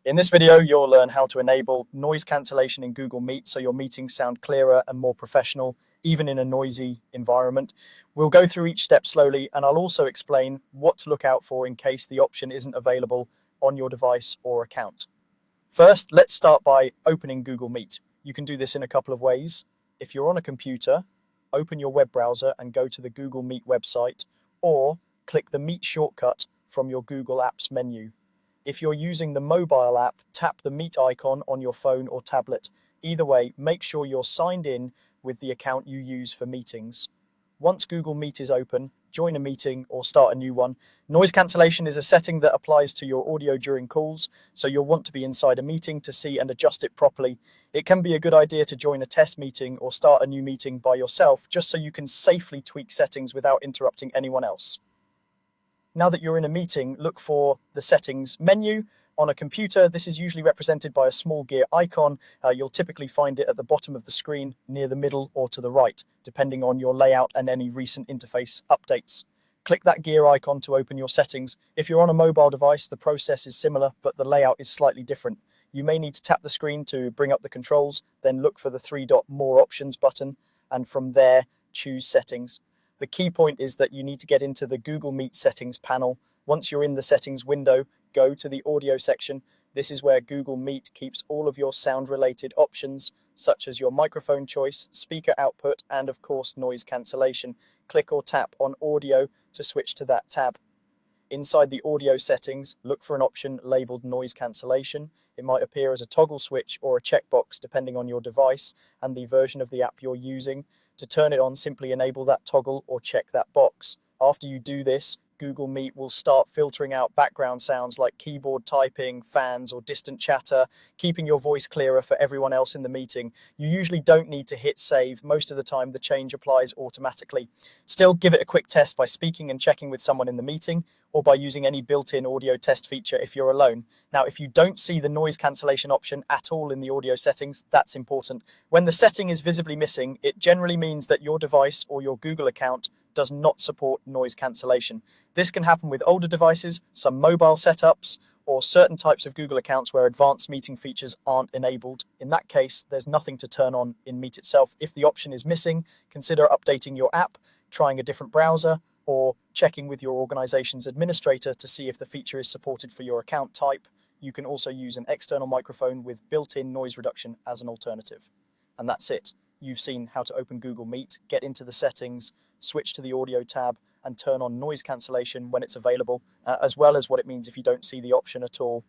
In this video, you'll learn how to enable noise cancellation in Google Meet so your meetings sound clearer and more professional, even in a noisy environment. We'll go through each step slowly, and I'll also explain what to look out for in case the option isn't available on your device or account. First, let's start by opening Google Meet. You can do this in a couple of ways. If you're on a computer, open your web browser and go to the Google Meet website, or click the Meet shortcut from your Google Apps menu. If you're using the mobile app, tap the Meet icon on your phone or tablet. Either way, make sure you're signed in with the account you use for meetings. Once Google Meet is open, join a meeting or start a new one. Noise cancellation is a setting that applies to your audio during calls, so you'll want to be inside a meeting to see and adjust it properly. It can be a good idea to join a test meeting or start a new meeting by yourself, just so you can safely tweak settings without interrupting anyone else. Now that you're in a meeting, look for the settings menu. On a computer, this is usually represented by a small gear icon. You'll typically find it at the bottom of the screen, near the middle or to the right, depending on your layout and any recent interface updates. Click that gear icon to open your settings. If you're on a mobile device, the process is similar, but the layout is slightly different. You may need to tap the screen to bring up the controls, then look for the three-dot More Options button, and from there, choose Settings. The key point is that you need to get into the Google Meet settings panel. Once you're in the settings window, go to the audio section. This is where Google Meet keeps all of your sound-related options, such as your microphone choice, speaker output, and of course noise cancellation. Click or tap on audio to switch to that tab. Inside the audio settings, look for an option labeled noise cancellation. It might appear as a toggle switch or a checkbox depending on your device and the version of the app you're using. To turn it on, simply enable that toggle or check that box. After you do this, Google Meet will start filtering out background sounds like keyboard typing, fans, or distant chatter, keeping your voice clearer for everyone else in the meeting. You usually don't need to hit save. Most of the time, the change applies automatically. Still, give it a quick test by speaking and checking with someone in the meeting, or by using any built-in audio test feature if you're alone. Now, if you don't see the noise cancellation option at all in the audio settings, that's important. When the setting is visibly missing, it generally means that your device or your Google account does not support noise cancellation. This can happen with older devices, some mobile setups, or certain types of Google accounts where advanced meeting features aren't enabled. In that case, there's nothing to turn on in Meet itself. If the option is missing, consider updating your app, trying a different browser, or checking with your organization's administrator to see if the feature is supported for your account type. You can also use an external microphone with built-in noise reduction as an alternative. And that's it. You've seen how to open Google Meet, get into the settings, switch to the audio tab, and turn on noise cancellation when it's available, as well as what it means if you don't see the option at all.